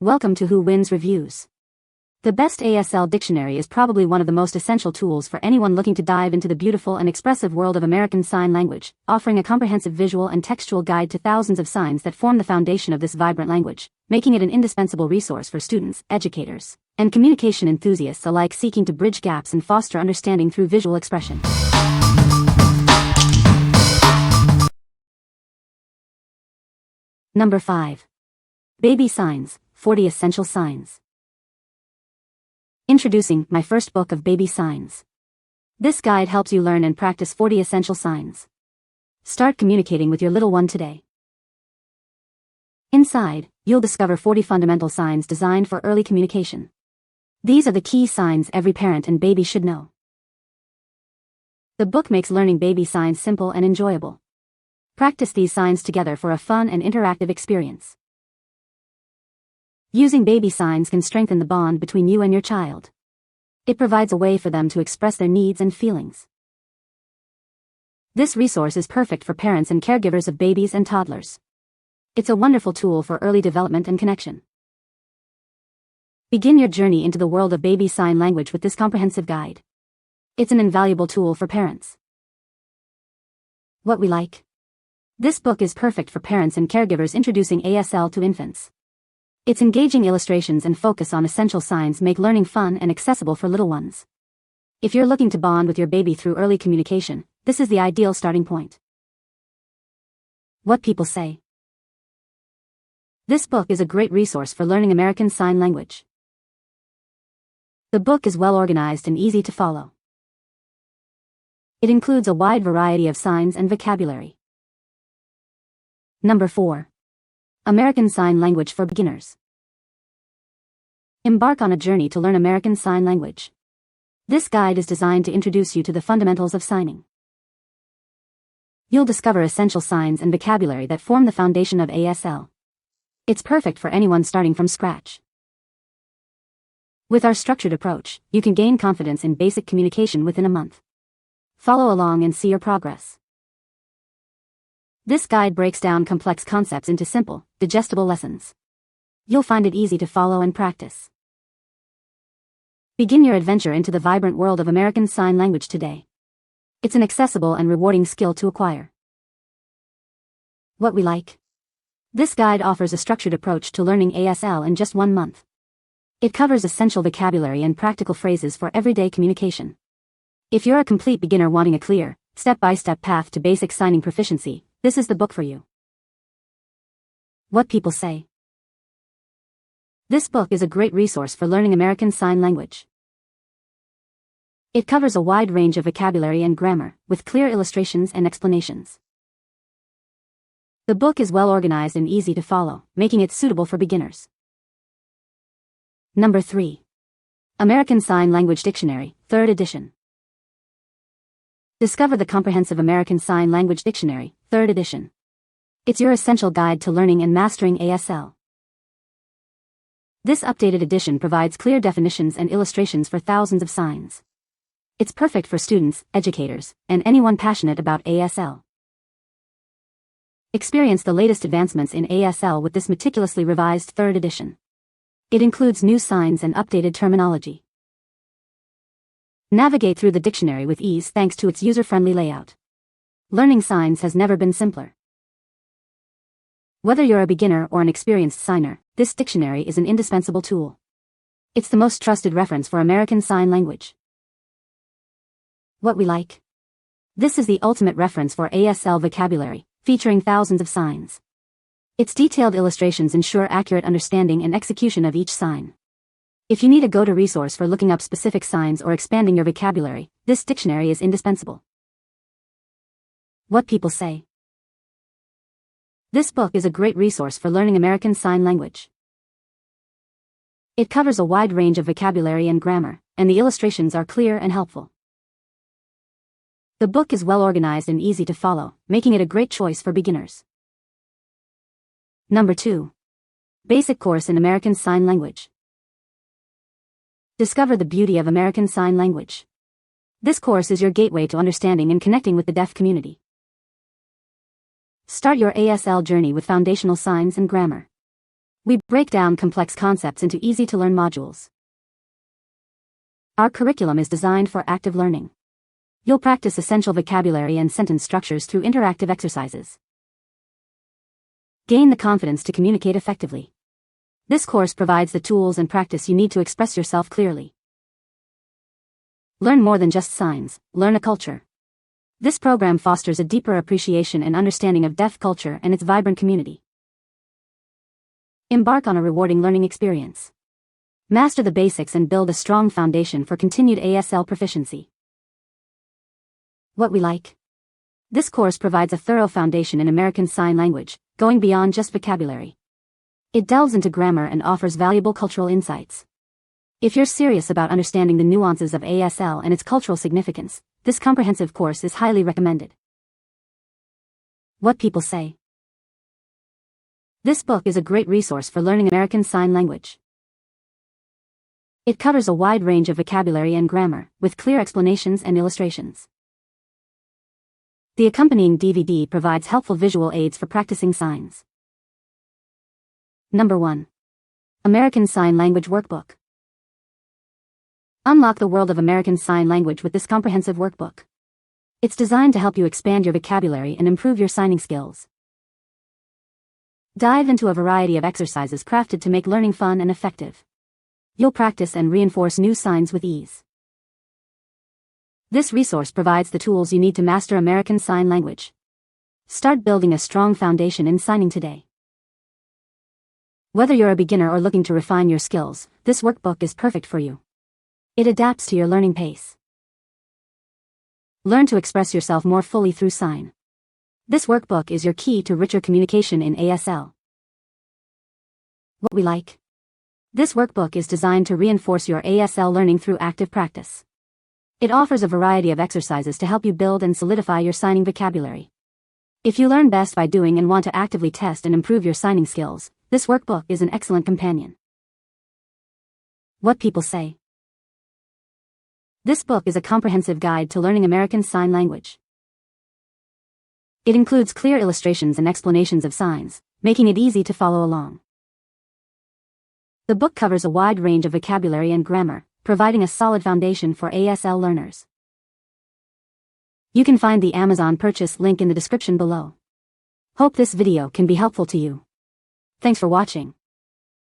Welcome to Who Wins Reviews. The best ASL Dictionary is probably one of the most essential tools for anyone looking to dive into the beautiful and expressive world of American Sign Language, offering a comprehensive visual and textual guide to thousands of signs that form the foundation of this vibrant language, making it an indispensable resource for students, educators, and communication enthusiasts alike seeking to bridge gaps and foster understanding through visual expression. Number 5. Baby Signs, 40 Essential Signs. Introducing my first book of baby signs. This guide helps you learn and practice 40 essential signs. Start communicating with your little one today. Inside, you'll discover 40 fundamental signs designed for early communication. These are the key signs every parent and baby should know. The book makes learning baby signs simple and enjoyable. Practice these signs together for a fun and interactive experience. Using baby signs can strengthen the bond between you and your child. It provides a way for them to express their needs and feelings. This resource is perfect for parents and caregivers of babies and toddlers. It's a wonderful tool for early development and connection. Begin your journey into the world of baby sign language with this comprehensive guide. It's an invaluable tool for parents. What we like. This book is perfect for parents and caregivers introducing ASL to infants. Its engaging illustrations and focus on essential signs make learning fun and accessible for little ones. If you're looking to bond with your baby through early communication, this is the ideal starting point. What people say. This book is a great resource for learning American Sign Language. The book is well organized and easy to follow. It includes a wide variety of signs and vocabulary. Number 4. American Sign Language for Beginners. Embark on a journey to learn American Sign Language. This guide is designed to introduce you to the fundamentals of signing. You'll discover essential signs and vocabulary that form the foundation of ASL. It's perfect for anyone starting from scratch. With our structured approach, you can gain confidence in basic communication within a month. Follow along and see your progress. This guide breaks down complex concepts into simple, digestible lessons. You'll find it easy to follow and practice. Begin your adventure into the vibrant world of American Sign Language today. It's an accessible and rewarding skill to acquire. What we like. This guide offers a structured approach to learning ASL in just 1 month. It covers essential vocabulary and practical phrases for everyday communication. If you're a complete beginner wanting a clear, step-by-step path to basic signing proficiency, this is the book for you. What people say. This book is a great resource for learning American Sign Language. It covers a wide range of vocabulary and grammar, with clear illustrations and explanations. The book is well organized and easy to follow, making it suitable for beginners. Number 3. American Sign Language Dictionary, 3rd edition. Discover the comprehensive American Sign Language Dictionary, 3rd edition. It's your essential guide to learning and mastering ASL. This updated edition provides clear definitions and illustrations for thousands of signs. It's perfect for students, educators, and anyone passionate about ASL. Experience the latest advancements in ASL with this meticulously revised 3rd edition. It includes new signs and updated terminology. Navigate through the dictionary with ease thanks to its user-friendly layout. Learning signs has never been simpler. Whether you're a beginner or an experienced signer, this dictionary is an indispensable tool. It's the most trusted reference for American Sign Language. What we like. This is the ultimate reference for ASL vocabulary, featuring thousands of signs. Its detailed illustrations ensure accurate understanding and execution of each sign. If you need a go-to resource for looking up specific signs or expanding your vocabulary, this dictionary is indispensable. What people say. This book is a great resource for learning American Sign Language. It covers a wide range of vocabulary and grammar, and the illustrations are clear and helpful. The book is well organized and easy to follow, making it a great choice for beginners. Number 2. Basic Course in American Sign Language. Discover the beauty of American Sign Language. This course is your gateway to understanding and connecting with the deaf community. Start your ASL journey with foundational signs and grammar. We break down complex concepts into easy-to-learn modules. Our curriculum is designed for active learning. You'll practice essential vocabulary and sentence structures through interactive exercises. Gain the confidence to communicate effectively. This course provides the tools and practice you need to express yourself clearly. Learn more than just signs, learn a culture. This program fosters a deeper appreciation and understanding of deaf culture and its vibrant community. Embark on a rewarding learning experience. Master the basics and build a strong foundation for continued ASL proficiency. What we like. This course provides a thorough foundation in American Sign Language, going beyond just vocabulary. It delves into grammar and offers valuable cultural insights. If you're serious about understanding the nuances of ASL and its cultural significance, this comprehensive course is highly recommended. What people say. This book is a great resource for learning American Sign Language. It covers a wide range of vocabulary and grammar, with clear explanations and illustrations. The accompanying DVD provides helpful visual aids for practicing signs. Number 1. American Sign Language Workbook. Unlock the world of American Sign Language with this comprehensive workbook. It's designed to help you expand your vocabulary and improve your signing skills. Dive into a variety of exercises crafted to make learning fun and effective. You'll practice and reinforce new signs with ease. This resource provides the tools you need to master American Sign Language. Start building a strong foundation in signing today. Whether you're a beginner or looking to refine your skills, this workbook is perfect for you. It adapts to your learning pace. Learn to express yourself more fully through sign. This workbook is your key to richer communication in ASL. What we like. This workbook is designed to reinforce your ASL learning through active practice. It offers a variety of exercises to help you build and solidify your signing vocabulary. If you learn best by doing and want to actively test and improve your signing skills, this workbook is an excellent companion. What people say. This book is a comprehensive guide to learning American Sign Language. It includes clear illustrations and explanations of signs, making it easy to follow along. The book covers a wide range of vocabulary and grammar, providing a solid foundation for ASL learners. You can find the Amazon purchase link in the description below. Hope this video can be helpful to you. Thanks for watching.